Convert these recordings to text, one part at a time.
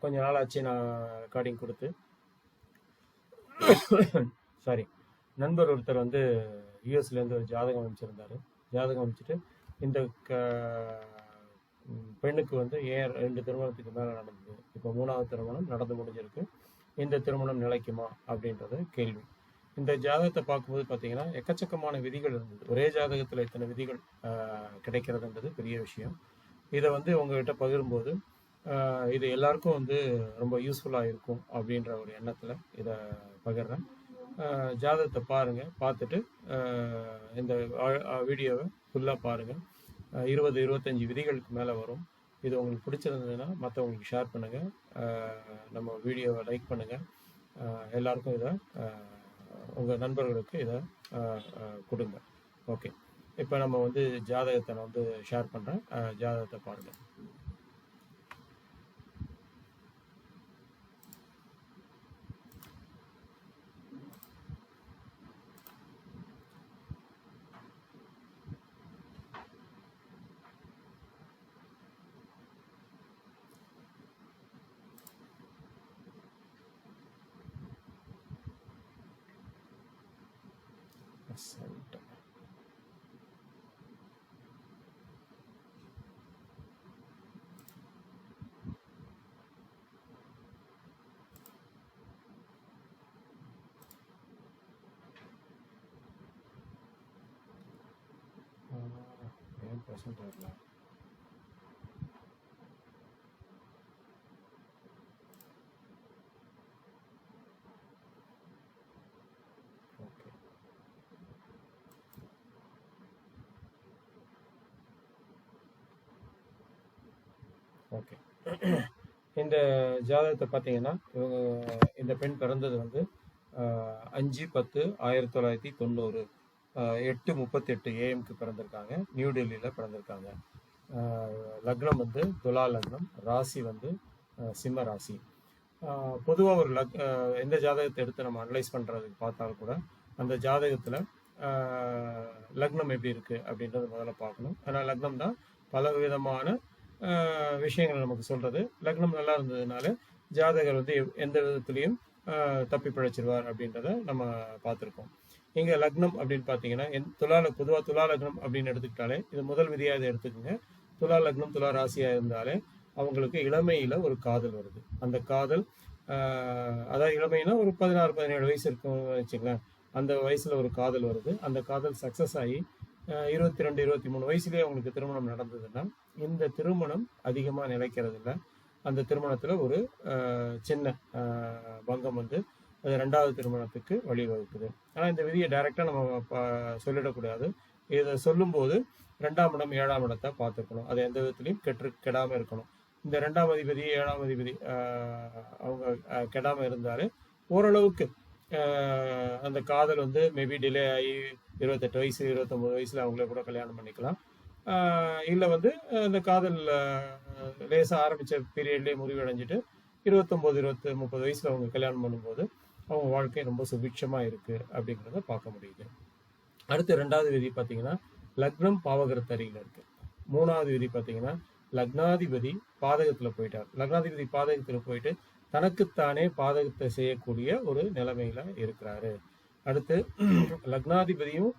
கொஞ்ச நாள் ஆச்சு நான் ரெக்கார்டிங் கொடுத்து. சாரி, நண்பர் ஒருத்தர் வந்து யூஎஸ்லேருந்து ஒரு ஜாதகம் அமைச்சிருந்தார். ஜாதகம் அமைச்சிட்டு இந்த பெண்ணுக்கு வந்து ஏன் 2 திருமணத்துக்கு மேலே நடந்தது, இப்போ 3வது திருமணம் நடந்து முடிஞ்சிருக்கு, இந்த திருமணம் நிலைக்குமா அப்படின்றது கேள்வி. இந்த ஜாதகத்தை பார்க்கும்போது பார்த்தீங்கன்னா எக்கச்சக்கமான விதிகள் இருந்தது. ஒரே ஜாதகத்தில் இத்தனை விதிகள் கிடைக்கிறதுன்றது பெரிய விஷயம். இதை வந்து உங்ககிட்ட பகிரும்போது இது எல்லாருக்கும் வந்து ரொம்ப யூஸ்ஃபுல்லாக இருக்கும் அப்படின்ற ஒரு எண்ணத்தில் இதை பகிர்றேன். ஜாதகத்தை பாருங்கள், பார்த்துட்டு இந்த வீடியோவை ஃபுல்லாக பாருங்கள். 20-25 விதிகளுக்கு மேலே வரும். இது உங்களுக்கு பிடிச்சிருந்ததுன்னா மற்றவங்களுக்கு ஷேர் பண்ணுங்கள், நம்ம வீடியோவை லைக் பண்ணுங்கள், எல்லாருக்கும் இதை உங்கள் நண்பர்களுக்கு இதை கொடுங்க. ஓகே, இப்போ நம்ம வந்து ஜாதகத்தை நான் வந்து ஷேர் பண்ணுறேன், ஜாதகத்தை பாருங்கள். percent வரலாம். ஓகே, இந்த ஜாதகத்தை பார்த்தீங்கன்னா இந்த பெண் பிறந்தது வந்து 5/10/1990 8:38 AM பிறந்திருக்காங்க. நியூ டெல்லியில் பிறந்திருக்காங்க. லக்னம் வந்து துலா லக்னம், ராசி வந்து சிம்ம ராசி. பொதுவாக ஒரு எந்த ஜாதகத்தை எடுத்து நம்ம அனலைஸ் பண்ணுறதுக்கு பார்த்தாலும் கூட அந்த ஜாதகத்தில் லக்னம் எப்படி இருக்குது அப்படின்றத முதல்ல பார்க்கணும். ஆனால் லக்னம் தான் பல விதமான விஷயங்கள் நமக்கு சொல்கிறது. லக்னம் நல்லா இருந்ததுனால ஜாதகர் வந்து எந்த விதத்துலேயும் தப்பி பிழைச்சிருவார் அப்படின்றத நம்ம பார்த்துருக்கோம். இங்கே லக்னம் அப்படின்னு பார்த்தீங்கன்னா பொதுவாக துலா லக்னம் அப்படின்னு எடுத்துக்கிட்டாலே இது முதல் விதியாக இதை எடுத்துக்கோங்க. துலா லக்னம் துலா ராசியாக இருந்தாலே அவங்களுக்கு இளமையில் ஒரு காதல் வருது. அந்த காதல் அதாவது இளமைனா ஒரு 16-17 வயசு இருக்குன்னு வச்சுங்களேன். அந்த வயசில் ஒரு காதல் வருது. அந்த காதல் சக்ஸஸ் ஆகி 22-23 வயசுலேயே அவங்களுக்கு திருமணம் நடந்ததுன்னா இந்த திருமணம் அதிகமாக நிலைக்கிறது இல்லை. அந்த திருமணத்தில் ஒரு சின்ன பங்கம் வந்து அது 2வது திருமணத்துக்கு வழிவகுக்குது. ஆனால் இந்த விதியை டைரெக்டாக நம்ம சொல்லிடக்கூடாது. இதை சொல்லும்போது 2ஆம் இடம் 7ஆம் இடத்தை பார்த்துக்கணும். அது எந்த விதத்துலையும் கெடாமல் இருக்கணும். இந்த 2ஆம் அதிபதி 7ஆம் அதிபதி அவங்க கெடாமல் இருந்தாலே ஓரளவுக்கு அந்த காதல் வந்து மேபி டிலே ஆகி 28 வயசு 29 வயசில் அவங்களே கூட கல்யாணம் பண்ணிக்கலாம். இல்லை வந்து அந்த காதல் லேசாக ஆரம்பித்த பீரியட்லேயே முறிவடைஞ்சிட்டு 29-30 வயசில் அவங்க கல்யாணம் பண்ணும்போது அவங்க வாழ்க்கை ரொம்ப சுபிட்சமாக இருக்குது அப்படிங்கிறத பார்க்க முடியுது. அடுத்து 2வது விதி பார்த்தீங்கன்னா லக்னம் பாவகரத்து அருகில் இருக்குது. 3வது விதி பார்த்தீங்கன்னா லக்னாதிபதி பாதகத்தில் போயிட்டார். லக்னாதிபதி பாதகத்தில் போயிட்டு தனக்குத்தானே பாதகத்தை செய்யக்கூடிய ஒரு நிலைமையில இருக்கிறாரு. அடுத்து லக்னாதிபதியும்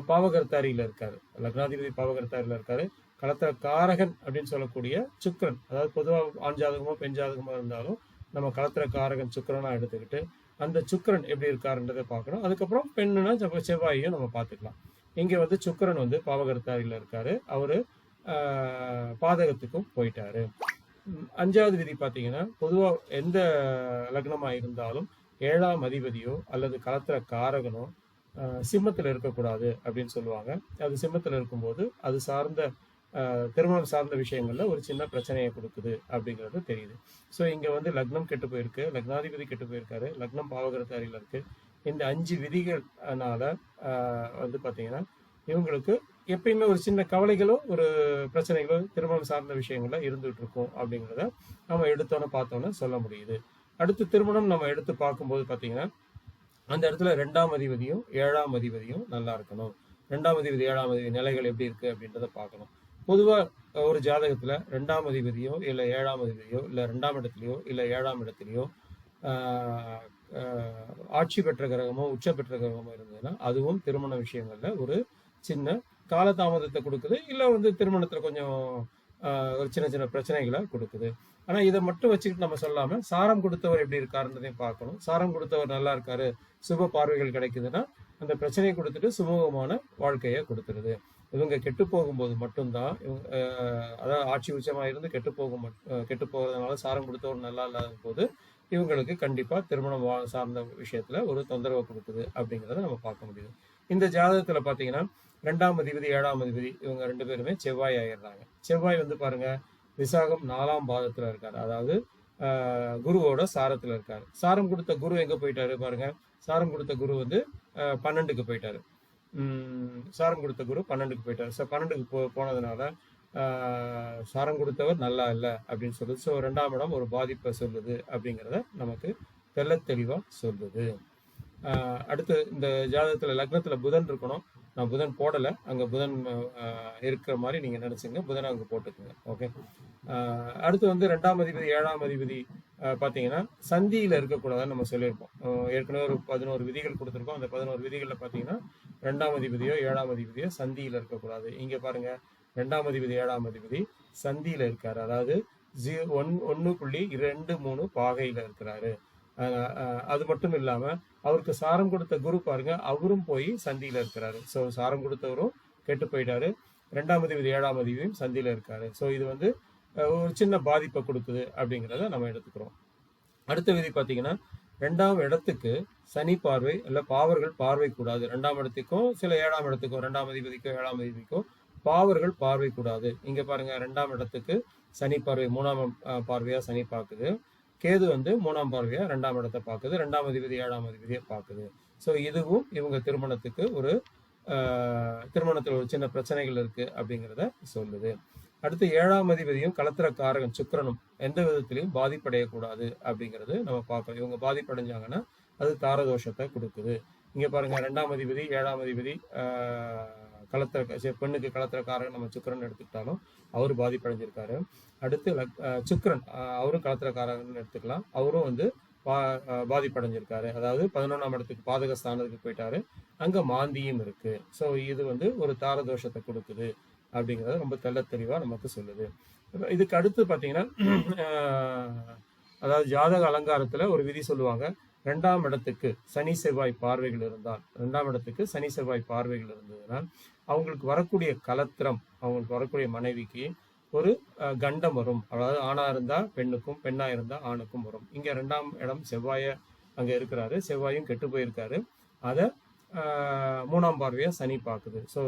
பாவகர்த்தாரியில் இருக்காரு. லக்னாதிபதி பாவகர்த்தாரியில் இருக்காரு. களத்திர காரகன் அப்படின்னு சொல்லக்கூடிய சுக்கிரன், அதாவது பொதுவாக ஆண் ஜாதகமோ பெண் ஜாதகமோ இருந்தாலும் நம்ம களத்திர காரகன் சுக்கிரனா எடுத்துக்கிட்டு அந்த சுக்கிரன் எப்படி இருக்காருன்றதை பார்க்கணும். அதுக்கப்புறம் பெண்ணுனா செவ்வாயையும் நம்ம பார்த்துக்கலாம். இங்கே வந்து சுக்கிரன் வந்து பாவகர்த்தாரியில் இருக்காரு. அவரு பாதகத்துக்கும் போயிட்டாரு. 5வது விதி பார்த்தீங்கன்னா பொதுவாக எந்த லக்னமாக இருந்தாலும் 7ஆம் அதிபதியோ அல்லது களத்திர காரகனோ சிம்மத்தில் இருக்கக்கூடாது அப்படின்னு சொல்லுவாங்க. அது சிம்மத்தில் இருக்கும்போது அது சார்ந்த திருமணம் சார்ந்த விஷயங்கள்ல ஒரு சின்ன பிரச்சனையை கொடுக்குது அப்படிங்கிறது தெரியுது. ஸோ இங்கே வந்து லக்னம் கெட்டு போயிருக்கு, லக்னாதிபதி கெட்டு போயிருக்காரு, லக்னம் பாவகரத்தாரியில் இருக்கு. இந்த 5 விதிகள்னால வந்து பார்த்தீங்கன்னா இவங்களுக்கு எப்பயுமே ஒரு சின்ன கவலைகளோ ஒரு பிரச்சனைகளோ திருமணம் சார்ந்த விஷயங்கள்ல இருந்துகிட்டு இருக்கும் அப்படிங்கிறத நம்ம எடுத்தோன்னே பார்த்தோன்னே சொல்ல முடியுது. அடுத்து திருமணம் நம்ம எடுத்து பார்க்கும்போது பார்த்தீங்கன்னா அந்த இடத்துல 2ஆம் அதிபதியும் 7ஆம் அதிபதியும் நல்லா இருக்கணும். 2ஆம் அதிபதி 7ஆம் அதிபதி நிலைகள் எப்படி இருக்கு அப்படின்றத பார்க்கணும். பொதுவா ஒரு ஜாதகத்துல 2ஆம் அதிபதியோ இல்ல 7ஆம் அதிபதியோ இல்ல 2ஆம் இடத்துலயோ இல்ல 7ஆம் இடத்துலயோ ஆஹ் ஆட்சி பெற்ற கிரகமோ உச்ச பெற்ற கிரகமோ இருந்ததுன்னா அதுவும் திருமண விஷயங்கள்ல ஒரு சின்ன காலதாமதத்தை கொடுக்குது, இல்ல வந்து திருமணத்துல கொஞ்சம் ஒரு சின்ன சின்ன பிரச்சனைகளை கொடுக்குது. ஆனா இதை மட்டும் வச்சுக்கிட்டு நம்ம சொல்லாம சாரம் கொடுத்தவர் எப்படி இருக்காருன்றதையும் பார்க்கணும். சாரம் கொடுத்தவர் நல்லா இருக்காரு, சுப பார்வைகள் கிடைக்குதுன்னா அந்த பிரச்சனையை கொடுத்துட்டு சுமூகமான வாழ்க்கையை கொடுத்துருது. இவங்க கெட்டு போகும்போது மட்டும்தான் அதாவது ஆட்சி உச்சமா இருந்து கெட்டு போகிறதுனால சாரம் கொடுத்தவர் நல்லா இல்லாத போது இவங்களுக்கு கண்டிப்பா திருமணம் சார்ந்த விஷயத்துல ஒரு தொந்தரவு கொடுக்குது அப்படிங்கிறத நம்ம பார்க்க முடியுது. இந்த ஜாதகத்துல பாத்தீங்கன்னா 2ஆம் அதிபதி 7ஆம் அதிபதி இவங்க 2 பேருமே செவ்வாய் ஆயிடுறாங்க. செவ்வாய் வந்து பாருங்க விசாகம் 4ஆம் பாதத்துல இருக்காரு, அதாவது குருவோட சாரத்துல இருக்காரு. சாரம் கொடுத்த குரு எங்க போயிட்டாரு பாருங்க, சாரம் கொடுத்த குரு வந்து 12க்கு போயிட்டாரு. சாரம் கொடுத்த குரு 12க்கு போயிட்டாரு. 12க்கு போனதுனால சாரம் கொடுத்தவர் நல்லா இல்லை அப்படின்னு சொல்லுது. ஸோ 2ஆம் இடம் ஒரு பாதிப்பை சொல்லுது அப்படிங்கிறத நமக்கு தெள்ள தெளிவா சொல்லுது. அடுத்து இந்த ஜாதகத்துல லக்னத்துல புதன் இருக்கணும். நான் புதன் போடலை, அங்க புதன் இருக்கிற மாதிரி நீங்க நினைச்சுங்க, புதனை அங்க போட்டுக்குங்க. ஓகே. அடுத்து வந்து 2ஆம் அதிபதி 7ஆம் அதிபதி பாத்தீங்கன்னா சந்தியில இருக்கக்கூடாதுன்னு நம்ம சொல்லியிருப்போம். ஏற்கனவே ஒரு 11 விதிகள் கொடுத்துருக்கோம். அந்த 11 விதிகள்ல பாத்தீங்கன்னா 2ஆம் அதிபதியோ 7ஆம் அதிபதியோ சந்தியில இருக்கக்கூடாது. இங்க பாருங்க 2ஆம் அதிபதி 7ஆம் அதிபதி சந்தியில இருக்காரு, அதாவது 1.23 பாகையில இருக்கிறாரு. அது மட்டும் இல்லாம அவருக்கு சாரம் கொடுத்த குரு பாருங்க, அவரும் போய் சந்தியில இருக்கிறாரு. ஸோ சாரம் கொடுத்தவரும் கெட்டு போயிட்டாரு, 2ஆம் அதிபதி 7ஆம் அதிபதியும் சந்தியில இருக்காரு. ஸோ இது வந்து ஒரு சின்ன பாதிப்பை கொடுக்குது அப்படிங்கிறத நம்ம எடுத்துக்கிறோம். அடுத்த விதி பாத்தீங்கன்னா 2ஆம் இடத்துக்கு சனி பார்வை இல்ல பாவர்கள் பார்வை கூடாது. 2ஆம் இடத்துக்கும் சில 7ஆம் இடத்துக்கும் 2ஆம் அதிபதிக்கும் 7ஆம் அதிபதிக்கும் பாவர்கள் பார்வை கூடாது. இங்க பாருங்க 2ஆம் இடத்துக்கு சனி பார்வை 3ஆம் பார்வையா சனி பார்க்குது, கேது வந்து 3ஆம் பார்வையா 2ஆம் இடத்தை பார்க்குது, 2ஆம் அதிபதி 7ஆம் அதிபதியை பார்க்குது. ஸோ இதுவும் இவங்க திருமணத்துக்கு ஒரு திருமணத்தில் ஒரு சின்ன பிரச்சனைகள் இருக்கு அப்படிங்கிறத சொல்லுது. அடுத்து 7ஆம் அதிபதியும் கலத்திரக்காரகன் சுக்கிரனும் எந்த விதத்திலையும் பாதிப்படையக்கூடாது அப்படிங்கிறது நம்ம பார்க்கணும். இவங்க பாதிப்படைஞ்சாங்கன்னா அது தாரதோஷத்தை கொடுக்குது. இங்க பாருங்க 2ஆம் அதிபதி 7ஆம் அதிபதி பெண்ணுக்கு கலத்திரக்காரன் நம்ம சுக்கிரன் எடுத்துக்கிட்டாலும் அவரு பாதிப்படைஞ்சிருக்காரு. அடுத்து சுக்கிரன் அவரும் கலத்திரக்காரன் எடுத்துக்கலாம், அவரும் வந்து பாதிப்படைஞ்சிருக்காரு. அதாவது 11ஆம் இடத்துக்கு பாதகஸ்தானத்துக்கு போயிட்டாரு, அங்க மாந்தியும் இருக்கு. ஸோ இது வந்து ஒரு தாரதோஷத்தை கொடுக்குது அப்படிங்கிறத ரொம்ப தெள்ள தெளிவா நமக்கு சொல்லுது. இதுக்கு அடுத்து பாத்தீங்கன்னா அதாவது ஜாதக அலங்காரத்துல ஒரு விதி சொல்லுவாங்க, 2ஆம் இடத்துக்கு சனி செவ்வாய் பார்வைகள் இருந்தால், 2ஆம் இடத்துக்கு சனி செவ்வாய் பார்வைகள் இருந்ததுன்னா அவங்களுக்கு வரக்கூடிய கலத்திரம், அவங்களுக்கு வரக்கூடிய மனைவிக்கு ஒரு கண்டம் வரும். அதாவது ஆணா இருந்தா பெண்ணுக்கும், பெண்ணா இருந்தா ஆணுக்கும் வரும். இங்க 2ஆம் இடம் செவ்வாய அங்க இருக்கிறாரு, செவ்வாயும் கெட்டு போயிருக்காரு, அதை 3ஆம் பார்வையா சனி பார்க்குது. ஸோ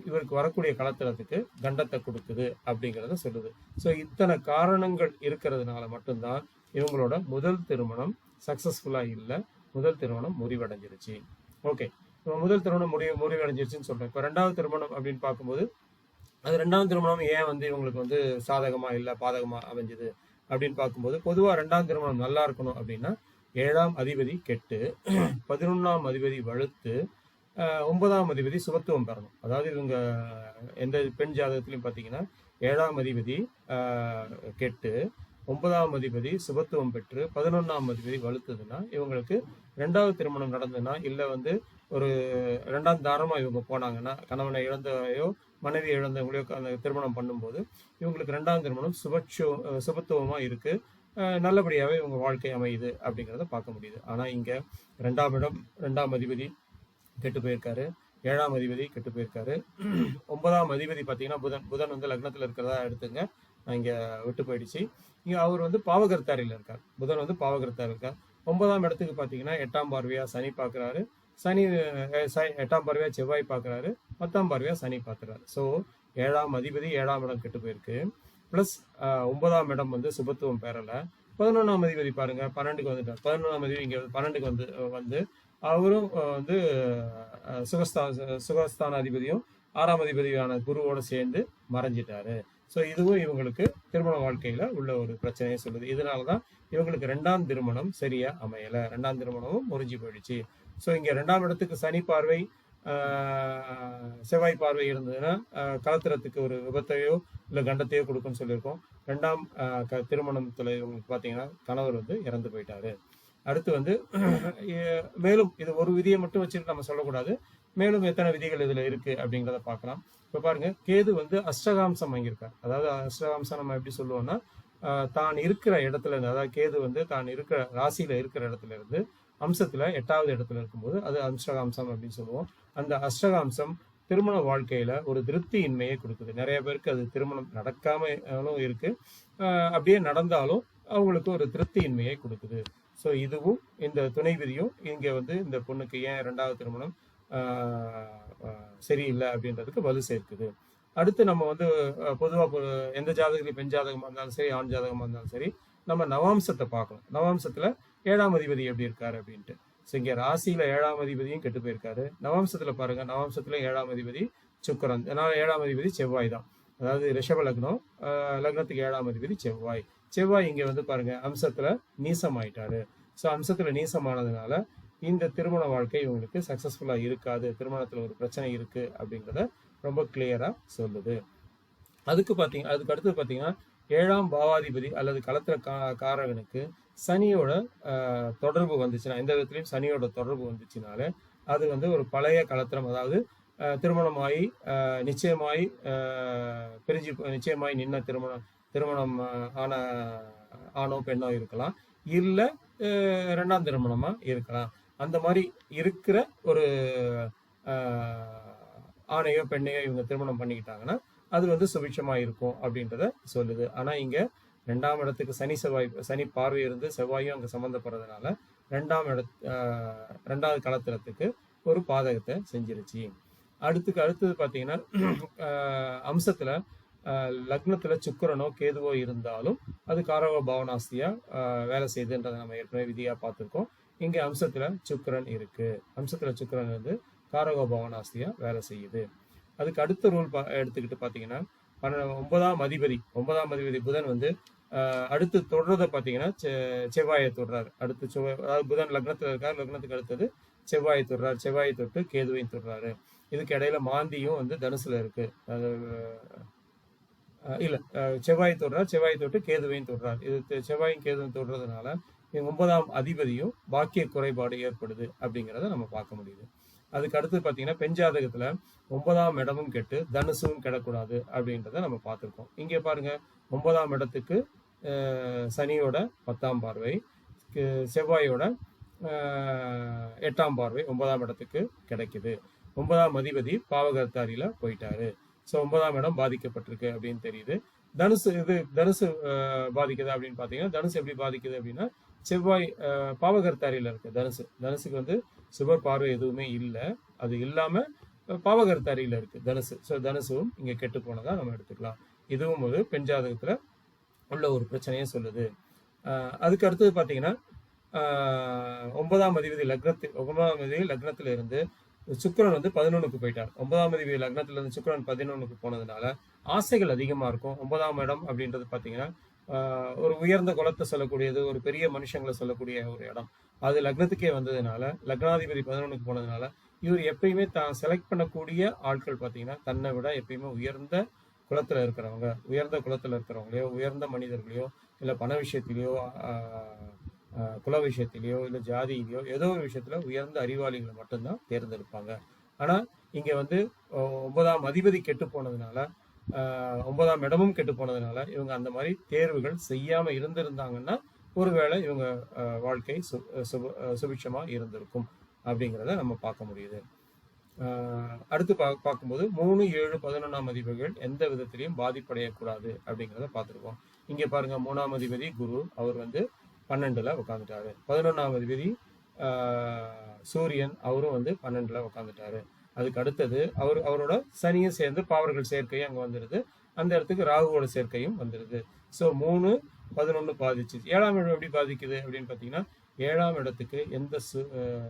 இவருக்கு வரக்கூடிய கலத்திரத்துக்கு கண்டத்தை கொடுக்குது அப்படிங்கிறத சொல்லுது. ஸோ இத்தனை காரணங்கள் இருக்கிறதுனால மட்டும்தான் இவங்களோட முதல் திருமணம் சக்சஸ்ஃபுல்லா இல்லை, முதல் திருமணம் முறிவடைஞ்சிருச்சு. ஓகே, முதல் திருமணம் முறிவடைஞ்சிருச்சுன்னு சொல்றேன். இப்போ 2ஆவது திருமணம் அப்படின்னு பார்க்கும்போது அது 2ஆம் திருமணம் ஏன் வந்து இவங்களுக்கு வந்து சாதகமா இல்லை பாதகமா அமைஞ்சது அப்படின்னு பார்க்கும்போது, பொதுவா 2ஆம் திருமணம் நல்லா இருக்கணும் அப்படின்னா 7ஆம் அதிபதி கெட்டு 11ஆம் அதிபதி வலுத்து 9ஆம் அதிபதி சுபத்துவம் பெறணும். அதாவது இவங்க எந்த பெண் ஜாதகத்திலையும் பார்த்தீங்கன்னா 7ஆம் அதிபதி கெட்டு 9ஆம் அதிபதி சுபத்துவம் பெற்று 11ஆம் அதிபதி வலுத்ததுன்னா இவங்களுக்கு 2ஆவது திருமணம் நடந்ததுன்னா, இல்லை வந்து ஒரு 2ஆம் தாரமா இவங்க போனாங்கன்னா, கணவனை இழந்தையோ மனைவி இழந்தவங்களையோ அந்த திருமணம் பண்ணும்போது இவங்களுக்கு 2ஆம் திருமணம் சுபத்துவமா இருக்கு, நல்லபடியாவே இவங்க வாழ்க்கை அமையுது அப்படிங்கிறத பார்க்க முடியுது. ஆனா இங்க 2ஆம் அதிபதி கெட்டு போயிருக்காரு, 7ஆம் அதிபதி கெட்டு போயிருக்காரு, 9ஆம் அதிபதி பார்த்தீங்கன்னா புதன் வந்து லக்னத்துல இருக்கிறதா எடுத்துங்க, இங்க விட்டு போயிடுச்சு. இங்க அவர் வந்து பாவகர்த்தாரில இருக்கார், புதன் வந்து பாவகர்த்தார் இருக்கார். 9ஆம் இடத்துக்கு பார்த்தீங்கன்னா 8ஆம் பார்வையா சனி பார்க்குறாரு, சனி 8ஆம் பார்வையா செவ்வாய் பார்க்குறாரு, 10ஆம் பார்வையா சனி பார்க்குறாரு. ஸோ 7ஆம் அதிபதி 7ஆம் இடம் கெட்டு போயிருக்கு, பிளஸ் 9ஆம் இடம் வந்து சுபத்துவம் பெறலை. 11ஆம் அதிபதி பாருங்க 12க்கு வந்துட்டார். 11ஆம் அதிபதி இங்க 12க்கு வந்து அவரும் வந்து சுகஸ்தான அதிபதியும் 6ஆம் அதிபதியான குருவோட சேர்ந்து மறைஞ்சிட்டாரு. ஸோ இதுவும் இவங்களுக்கு திருமண வாழ்க்கையில உள்ள ஒரு பிரச்சனையை சொல்லுது. இதனாலதான் இவங்களுக்கு 2ஆம் திருமணம் சரியா அமையல, 2ஆம் திருமணமும் முறிஞ்சு போயிடுச்சு. ஸோ இங்க 2ஆம் இடத்துக்கு சனி பார்வை செவ்வாய் பார்வை இருந்ததுன்னா கலத்திரத்துக்கு ஒரு விபத்தையோ இல்லை கண்டத்தையோ கொடுக்குன்னு சொல்லியிருக்கோம். 2ஆம் திருமணத்தில் இவங்களுக்கு பார்த்தீங்கன்னா கணவர் வந்து இறந்து போயிட்டாரு. அடுத்து வந்து மேலும் இது ஒரு விதியை மட்டும் வச்சுட்டு நம்ம சொல்லக்கூடாது, மேலும் எத்தனை விதிகள் இதுல இருக்கு அப்படிங்கிறத பார்க்கலாம். இப்ப பாருங்க, கேது வந்து அஷ்டகாம்சம் வாங்கியிருக்கார். அதாவது அஷ்டகாம்சம் நம்ம எப்படி சொல்லுவோம்னா, தான் இருக்கிற இடத்துல இருந்து, அதாவது கேது வந்து தான் இருக்கிற ராசியில இருக்கிற இடத்துல இருந்து அம்சத்துல 8வது இடத்துல இருக்கும்போது அது அஷ்டகாம்சம் அப்படின்னு சொல்லுவோம். அந்த அஷ்டகாம்சம் திருமண வாழ்க்கையில ஒரு திருப்தியின்மையை கொடுக்குது. நிறைய பேருக்கு அது திருமணம் நடக்காமலும் இருக்கு, அப்படியே நடந்தாலும் அவங்களுக்கு ஒரு திருப்தியின்மையை கொடுக்குது. ஸோ இதுவும் இந்த துணை விதியும் இங்க வந்து இந்த பொண்ணுக்கு ஏன் 2வது திருமணம் சரியில்லை அப்படின்றதுக்கு வலு சேர்க்குது. அடுத்து நம்ம வந்து பொதுவாக எந்த ஜாதகத்துலையும் பெண் ஜாதகமாக இருந்தாலும் சரி, ஆண் ஜாதகமாக இருந்தாலும் சரி, நம்ம நவாம்சத்தை பார்க்கணும். நவாம்சத்துல 7ஆம் அதிபதி எப்படி இருக்காரு அப்படின்ட்டு. ஸோ இங்க ராசியில 7ஆம் அதிபதியும் கெட்டு போயிருக்காரு. நவாம்சத்துல பாருங்க, நவாம்சத்துல 7ஆம் அதிபதி சுக்கிரன், அதனால 7ஆம் அதிபதி செவ்வாய் தான். அதாவது ரிஷப லக்னம், லக்னத்துக்கு 7ஆம் அதிபதி செவ்வாய். செவ்வாய் இங்க வந்து பாருங்க அம்சத்துல நீசம் ஆயிட்டாரு. ஸோ அம்சத்துல நீசமானதுனால இந்த திருமண வாழ்க்கை இவங்களுக்கு சக்சஸ்ஃபுல்லா இருக்காது, திருமணத்துல ஒரு பிரச்சனை இருக்கு அப்படிங்கிறத ரொம்ப கிளியரா சொல்லுது. அதுக்கு அடுத்தது பாத்தீங்கன்னா 7ஆம் பாவாதிபதி அல்லது கலத்திர காரகனுக்கு சனியோட தொடர்பு வந்துச்சுன்னா, எந்த விதத்திலையும் சனியோட தொடர்பு வந்துச்சுனால அது வந்து ஒரு பழைய கலத்திரம், அதாவது திருமணமாயி நிச்சயமாய் பிரிஞ்சு நிச்சயமாய் நின்ன திருமணம் ஆணோ பெண்ணோ இருக்கலாம், இல்லை 2ஆம் திருமணமா இருக்கலாம். அந்த மாதிரி இருக்கிற ஒரு ஆணையோ பெண்ணையோ இவங்க திருமணம் பண்ணிக்கிட்டாங்கன்னா அது வந்து சுபிட்சமா இருக்கும் அப்படின்றத சொல்லுது. ஆனா இங்க 2ஆம் இடத்துக்கு சனி பார்வை இருந்து செவ்வாயும் அங்க சம்மந்தப்படுறதுனால 2வது களத்திரத்துக்கு ஒரு பாதகத்தை செஞ்சிருச்சு. அடுத்தது பாத்தீங்கன்னா அம்சத்துல லக்னத்துல சுக்கிரனோ கேதுவோ இருந்தாலும் அது காரக பாவனாஸ்தியா வேலை செய்யுதுன்றதை நம்ம ஏற்கனவே விதியா பார்த்திருக்கோம். இங்க அம்சத்துல சுக்கிரன் இருக்கு. அம்சத்துல சுக்கிரன் வந்து காரக பாவனாஸ்தியா வேலை செய்யுது. அதுக்கு அடுத்த ரூல் எடுத்துக்கிட்டு பாத்தீங்கன்னா 9ஆம் அதிபதி புதன் வந்து அடுத்து தொடர்றத பாத்தீங்கன்னா செவ்வாயை தொடுறாரு. அடுத்து அதாவது புதன் லக்னத்துல இருக்காரு, லக்னத்துக்கு அடுத்தது செவ்வாயை தொடுறாரு, செவ்வாயை தொட்டு கேதுவையும் தொடுறாரு. இதுக்கு இடையில மாந்தியும் வந்து தனுசுல இருக்கு. இல்ல செவ்வாய் தொட்டு கேதுவையும் தொடுறார். இது செவ்வாயும் கேதுவையும் தொடுறதுனால 9ஆம் அதிபதியும் பாக்கிய குறைபாடு ஏற்படுது அப்படிங்கிறத நம்ம பார்க்க முடியுது. அதுக்கு அடுத்து பாத்தீங்கன்னா பெண் ஜாதகத்துல 9ஆம் இடமும் கெட்டு தனுசும் கெடக்கூடாது அப்படின்றத நம்ம பார்த்திருக்கோம். இங்க பாருங்க, 9ஆம் இடத்துக்கு சனியோட 10ஆம் பார்வை, செவ்வாயோட 8ஆம் பார்வை 9ஆம் இடத்துக்கு கிடைக்குது. 9ஆம் அதிபதி பாவகர்த்தாரியில போயிட்டாரு. ஸோ 9ஆம் இடம் பாதிக்கப்பட்டிருக்கு அப்படின்னு தெரியுது. தனுசு பாதிக்குது அப்படின்னு பாத்தீங்கன்னா, தனுசு எப்படி பாதிக்குது அப்படின்னா, செவ்வாய் பாவகர்த்தாரியில இருக்கு. தனுசுக்கு வந்து சுபர் பார்வை எதுவுமே இல்லை, அது இல்லாம பாவகர்த்தாரியில இருக்கு தனுசு. ஸோ தனுசுவும் இங்க கெட்டு போனதா நம்ம எடுத்துக்கலாம். இதுவும் ஒரு பெண் ஜாதகத்துல உள்ள ஒரு பிரச்சனையே சொல்லுது. அதுக்கு அடுத்தது பாத்தீங்கன்னா 9ஆம் அதிபதி லக்னத்துல இருந்து சுக்கிரன் வந்து 11க்கு போயிட்டார். 9ஆம் அதிபதி லக்னத்துல இருந்து சுக்கிரன் 11க்கு போனதுனால ஆசைகள் அதிகமா இருக்கும். 9ஆம் இடம் அப்படின்றது பாத்தீங்கன்னா ஒரு உயர்ந்த குலத்தை சொல்லக்கூடியது, ஒரு பெரிய மனுஷங்களை சொல்லக்கூடிய ஒரு இடம். அது லக்னத்துக்கே வந்ததுனால, லக்னாதிபதி 11க்கு போனதுனால இவர் எப்பயுமே தான் செலக்ட் பண்ணக்கூடிய ஆட்கள் பாத்தீங்கன்னா தன்னை விட எப்பயுமே உயர்ந்த குலத்துல இருக்கிறவங்களையோ உயர்ந்த மனிதர்களையோ இல்ல பண விஷயத்திலேயோ குல விஷயத்திலேயோ இல்ல ஜாதியிலையோ ஏதோ ஒரு விஷயத்துல உயர்ந்த அறிவாளிகளை மட்டும்தான் தேர்ந்தெடுப்பாங்க. ஆனா இங்க வந்து 9ஆம் அதிபதி கெட்டு போனதுனால, 9ஆம் இடமும் கெட்டு போனதுனால இவங்க அந்த மாதிரி தேர்வுகள் செய்யாம இருந்திருந்தாங்கன்னா ஒருவேளை இவங்க வாழ்க்கை சுபிட்சமா இருந்திருக்கும் அப்படிங்கிறத நம்ம பார்க்க முடியுது. அடுத்து பார்க்கும்போது 3, 7, 11ஆம் அதிபதிகள் எந்த விதத்திலையும் பாதிப்படையக்கூடாது அப்படிங்கிறத பார்த்துருக்கோம். இங்க பாருங்க, 3ஆம் அதிபதி குரு, அவர் வந்து 12ல உட்காந்துட்டாரு. 11ஆம் அதிபதி சூரியன், அவரும் வந்து 12ல உட்காந்துட்டாரு. அதுக்கு அடுத்தது அவரோட சனியும் சேர்ந்து பாவர்கள் சேர்க்கையும் அங்க வந்துருது. அந்த இடத்துக்கு ராகுவோட சேர்க்கையும் வந்துருது. ஸோ 3, 11 பாதிச்சு. 7ஆம் இடம் எப்படி பாதிக்குது அப்படின்னு பாத்தீங்கன்னா, 7ஆம் இடத்துக்கு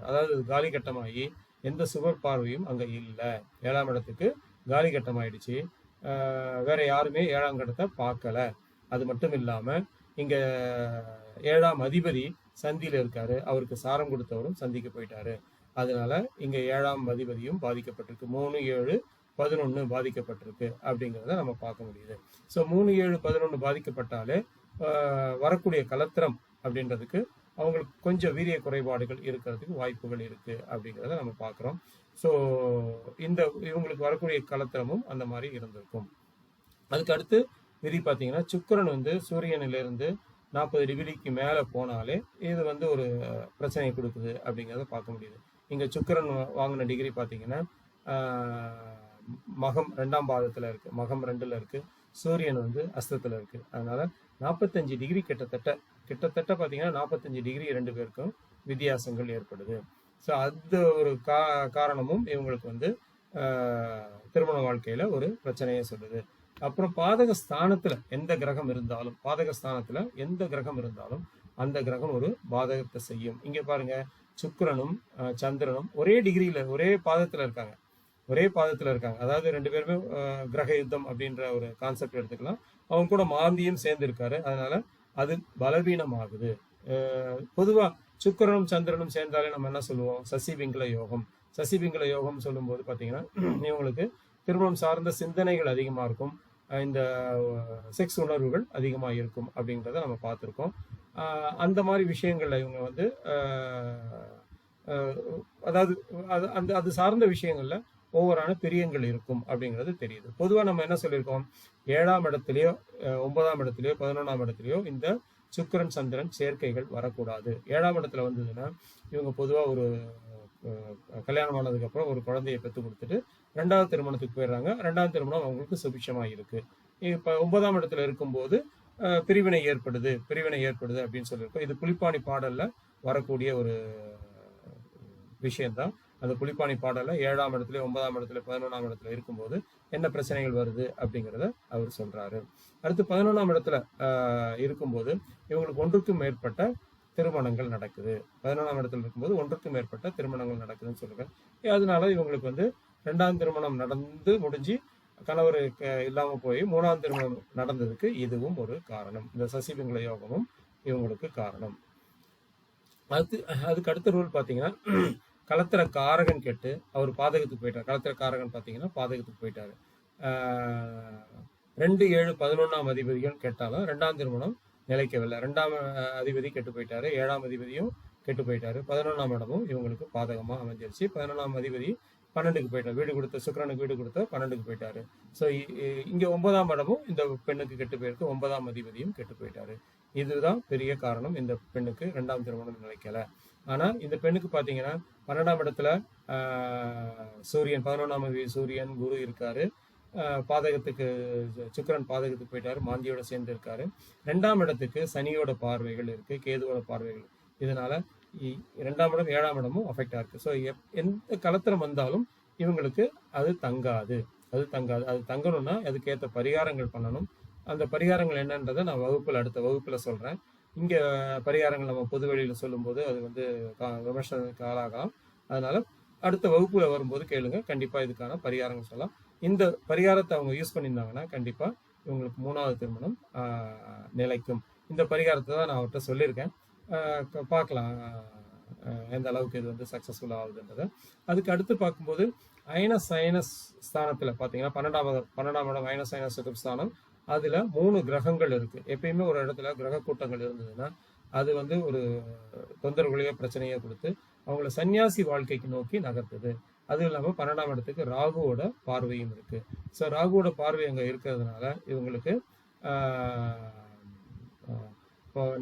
அதாவது காலி கட்டமாகி எந்த சுபர் பார்வையும் அங்க இல்லை. 7ஆம் இடத்துக்கு காலி கட்டமாயிடுச்சு. வேற யாருமே 7ஆம் இடத்தை பார்க்கல. அது மட்டும் இல்லாம இங்க 7ஆம் அதிபதி சந்தியில இருக்காரு, அவருக்கு சாரம் கொடுத்தவரும் சந்திக்கு போயிட்டாரு. அதனால இங்க 7ஆம் அதிபதியும் பாதிக்கப்பட்டிருக்கு. 3, 7, 11 பாதிக்கப்பட்டிருக்கு அப்படிங்கிறத நம்ம பார்க்க முடியுது. ஸோ 3, 7, 11 பாதிக்கப்பட்டாலே வரக்கூடிய கலத்திரம் அப்படின்றதுக்கு அவங்களுக்கு கொஞ்சம் வீரிய குறைபாடுகள் இருக்கிறதுக்கு வாய்ப்புகள் இருக்கு அப்படிங்கிறத நம்ம பார்க்குறோம். ஸோ இவங்களுக்கு வரக்கூடிய கலத்திரமும் அந்த மாதிரி இருந்திருக்கும். அதுக்கு அடுத்து விதி பார்த்தீங்கன்னா, சுக்கிரன் வந்து சூரியனிலிருந்து 40 டிகிரிக்கு மேலே போனாலே இது வந்து ஒரு பிரச்சனையை கொடுக்குது அப்படிங்கிறத பார்க்க முடியுது. இங்கே சுக்கிரன் வாங்கின டிகிரி பார்த்தீங்கன்னா மகம் 2ஆம் பாதத்தில் இருக்கு, மகம் 2ல் இருக்கு, சூரியன் வந்து அஸ்தத்தில் இருக்கு. அதனால 45 டிகிரி கிட்டத்தட்ட பார்த்தீங்கன்னா 45 டிகிரி 2 பேருக்கும் வித்தியாசங்கள் ஏற்படுது. ஸோ அது ஒரு காரணமும் இவங்களுக்கு வந்து திருமண வாழ்க்கையில ஒரு பிரச்சனையை சொல்லுது. அப்புறம் பாதக ஸ்தானத்துல எந்த கிரகம் இருந்தாலும் அந்த கிரகம் ஒரு பாதகத்தை செய்யும். இங்க பாருங்க, சுக்கிரனும் சந்திரனும் ஒரே டிகிரியில ஒரே பாதத்துல இருக்காங்க. அதாவது 2 பேருமே கிரக யுத்தம் அப்படின்ற ஒரு கான்செப்ட் எடுத்துக்கலாம். அவங்க கூட மாந்தியும் சேர்ந்து இருக்காரு. அதனால அது பலவீனமாகுது. பொதுவா சுக்கிரனும் சந்திரனும் சேர்ந்தாலே நம்ம என்ன சொல்லுவோம்? சசிபிங்கள யோகம் சொல்லும் போது பாத்தீங்கன்னா இவங்களுக்கு திருமணம் சார்ந்த சிந்தனைகள் அதிகமா இருக்கும், இந்த செக்ஸ் உணர்வுகள் அதிகமாக இருக்கும் அப்படிங்கிறத நம்ம பார்த்துருக்கோம். அந்த மாதிரி விஷயங்கள்ல இவங்க வந்து அதாவது அது சார்ந்த விஷயங்கள்ல ஓவரான பிரியங்கள் இருக்கும் அப்படிங்கிறது தெரியுது. பொதுவாக நம்ம என்ன சொல்லியிருக்கோம்? 7ஆம் இடத்துலையோ 9ஆம் இடத்துலையோ 11ஆம் இடத்துலையோ இந்த சுக்கிரன் சந்திரன் சேர்க்கைகள் வரக்கூடாது. 7ஆம் இடத்துல வந்ததுன்னா இவங்க பொதுவாக ஒரு கல்யாணம் ஆனதுக்கு அப்புறம் ஒரு குழந்தையை பெற்று கொடுத்துட்டு 2வது திருமணத்துக்கு போயிடுறாங்க. 2ஆம் திருமணம் அவங்களுக்கு சுபிட்சமா இருக்கு. இப்ப 9ஆம் இடத்துல இருக்கும்போது பிரிவினை ஏற்படுது அப்படின்னு சொல்லியிருக்கோம். இது புலிப்பாணி பாடல்ல வரக்கூடிய ஒரு விஷயம்தான். அந்த புலிப்பாணி பாடல்ல 7ஆம் இடத்துல 9ஆம் இடத்துல 11ஆம் இடத்துல இருக்கும்போது என்ன பிரச்சனைகள் வருது அப்படிங்கிறத அவர் சொல்றாரு. அடுத்து 11ஆம் இடத்துல இருக்கும்போது இவங்களுக்கு ஒன்றுக்கும் மேற்பட்ட திருமணங்கள் நடக்குது. 11ஆம் இடத்துல இருக்கும்போது ஒன்றுக்கும் மேற்பட்ட திருமணங்கள் நடக்குதுன்னு சொல்லுங்க. அதனால இவங்களுக்கு வந்து 2ஆம் திருமணம் நடந்து முடிஞ்சு கணவர் இல்லாம போய் 3ஆம் திருமணம் நடந்ததுக்கு இதுவும் ஒரு காரணம். இந்த சசிபிங்கள யோகமும் இவங்களுக்கு காரணம். அதுக்கு அடுத்த ரூல் பாத்தீங்கன்னா, கலத்திர காரகன் கெட்டு அவர் பாதகத்துக்கு போயிட்டார். கலத்திர காரகன் பாத்தீங்கன்னா பாதகத்துக்கு போயிட்டாரு. 2, 7, 11ஆம் அதிபதிகள் கெட்டாலும் 2ஆம் திருமணம் நிலைக்கவில்லை. 2ஆம் அதிபதி கெட்டு போயிட்டாரு, 7ஆம் அதிபதியும் கெட்டு போயிட்டாரு, 11ஆம் இடமும் இவங்களுக்கு பாதகமா அமைஞ்சிருச்சு. 11ஆம் அதிபதி 12க்கு போயிட்டார், வீடு கொடுத்த சுக்கிரனுக்கு வீடு கொடுத்த 12க்கு போயிட்டாரு. ஸோ இங்க 9ஆம் இடமும் இந்த பெண்ணுக்கு கெட்டு போயிருக்கு, 9ஆம் அதிபதியும் கெட்டு போயிட்டாரு. இதுதான் பெரிய காரணம் இந்த பெண்ணுக்கு 2ஆம் திருமணம் நிலைக்கல. ஆனா இந்த பெண்ணுக்கு பாத்தீங்கன்னா 12ஆம் இடத்துல சூரியன் 11ஆம் அதிபதி சூரியன் குரு இருக்காரு. பாதகத்துக்கு சுக்கிரன் பாதகத்துக்கு போயிட்டாரு, மாந்தியோட சேர்ந்து இருக்காரு. 2ஆம் இடத்துக்கு சனியோட பார்வைகள் இருக்கு, கேதுவோட பார்வைகள். இதனால 2ஆம் இடம் 7ஆம் இடமும் அஃபெக்ட் ஆயிருக்கு. ஸோ எந்த கலத்திரம் வந்தாலும் இவங்களுக்கு அது தங்காது. அது தங்கணும்னா அதுக்கேற்ற பரிகாரங்கள் பண்ணணும். அந்த பரிகாரங்கள் என்னன்றதை நான் அடுத்த வகுப்புல சொல்றேன். இங்க பரிகாரங்கள் நம்ம பொது வெளியில சொல்லும் போது அது வந்து விமர்சனத்துக்கு ஆளாகலாம். அதனால அடுத்த வகுப்புல வரும்போது கேளுங்க, கண்டிப்பா இதுக்கான பரிகாரங்கள் சொல்லலாம். இந்த பரிகாரத்தை அவங்க யூஸ் பண்ணியிருந்தாங்கன்னா கண்டிப்பா இவங்களுக்கு 3வது திருமணம் நிலைக்கும். இந்த பரிகாரத்தை தான் நான் அவர்கிட்ட சொல்லியிருக்கேன். பார்க்கலாம் எந்த அளவுக்கு இது வந்து சக்சஸ்ஃபுல் ஆகுதுன்றதை. அதுக்கு அடுத்து பார்க்கும்போது அயன சயனஸ் ஸ்தானத்துல பாத்தீங்கன்னா 12ஆம் இடம் அயன சயன சதுர்ஸ்தானம். அதுல 3 கிரகங்கள் இருக்கு. எப்பயுமே ஒரு இடத்துல கிரக கூட்டங்கள் இருந்ததுன்னா அது வந்து ஒரு தொந்தரவுகளையோ பிரச்சனையோ கொடுத்து அவங்கள சன்னியாசி வாழ்க்கைக்கு நோக்கி நகர்த்துது. அதுவும் இல்லாம 12ஆம் இடத்துக்கு ராகுவோட பார்வையும் இருக்கு. ஸோ ராகுவோட பார்வை அங்க இருக்கிறதுனால இவங்களுக்கு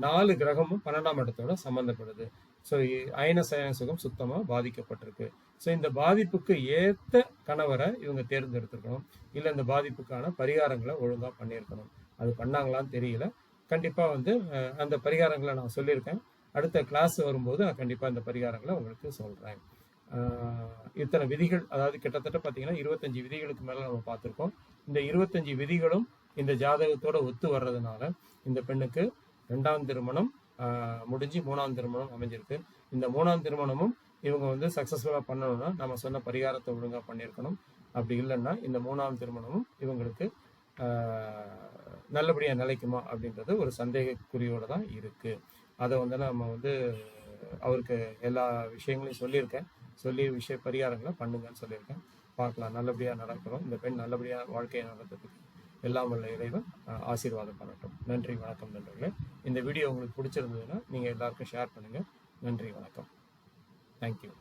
4 கிரகமும் 12ஆம் இடத்தோட சம்பந்தப்படுது. ஸோ அயன சயன சுகம் சுத்தமா பாதிக்கப்பட்டிருக்கு. ஸோ இந்த பாதிப்புக்கு ஏத்த கணவரை இவங்க தேர்ந்தெடுத்திருக்கணும். இல்ல இந்த பாதிப்புக்கான பரிகாரங்களை ஒழுங்கா பண்ணியிருக்கணும். அது பண்ணாங்களான்னு தெரியல. கண்டிப்பா வந்து அந்த பரிகாரங்களை நான் சொல்லியிருக்கேன். அடுத்த கிளாஸ் வரும்போது நான் கண்டிப்பா இந்த பரிகாரங்களை உங்களுக்கு சொல்றேன். இத்தனை விதிகள், அதாவது கிட்டத்தட்ட பாத்தீங்கன்னா 25 விதிகளுக்கு மேல நம்ம பார்த்திருக்கோம். இந்த 25 விதிகளும் இந்த ஜாதகத்தோட ஒத்து வர்றதுனால இந்த பெண்ணுக்கு 2ஆம் திருமணம் முடிஞ்சு 3ஆம் திருமணம் அமைஞ்சிருக்கு. இந்த 3ஆம் திருமணமும் இவங்க வந்து சக்சஸ்ஃபுல்லா பண்ணணும்னா நம்ம சொன்ன பரிகாரத்தை ஒழுங்கா பண்ணியிருக்கணும். அப்படி இல்லைன்னா இந்த 3ஆம் திருமணமும் இவங்களுக்கு நல்லபடியா நிலைக்குமா அப்படின்றது ஒரு சந்தேகக்குறியோட தான் இருக்கு. அதை வந்து நம்ம வந்து அவருக்கு எல்லா விஷயங்களையும் சொல்லியிருக்கேன். சொல்லி பரிகாரங்களை பண்ணுங்கன்னு சொல்லியிருக்கேன். பார்க்கலாம், நல்லபடியாக நடக்கிறோம். இந்த பெண் நல்லபடியாக வாழ்க்கையை நடத்துறதுக்கு எல்லாம் வல்ல இறைவன் ஆசீர்வாதம் பண்ணட்டும். நன்றி, வணக்கம் நண்பர்களே. இந்த வீடியோ உங்களுக்கு பிடிச்சிருந்ததுன்னா நீங்கள் எல்லாருக்கும் ஷேர் பண்ணுங்கள். நன்றி, வணக்கம். தேங்க்யூ.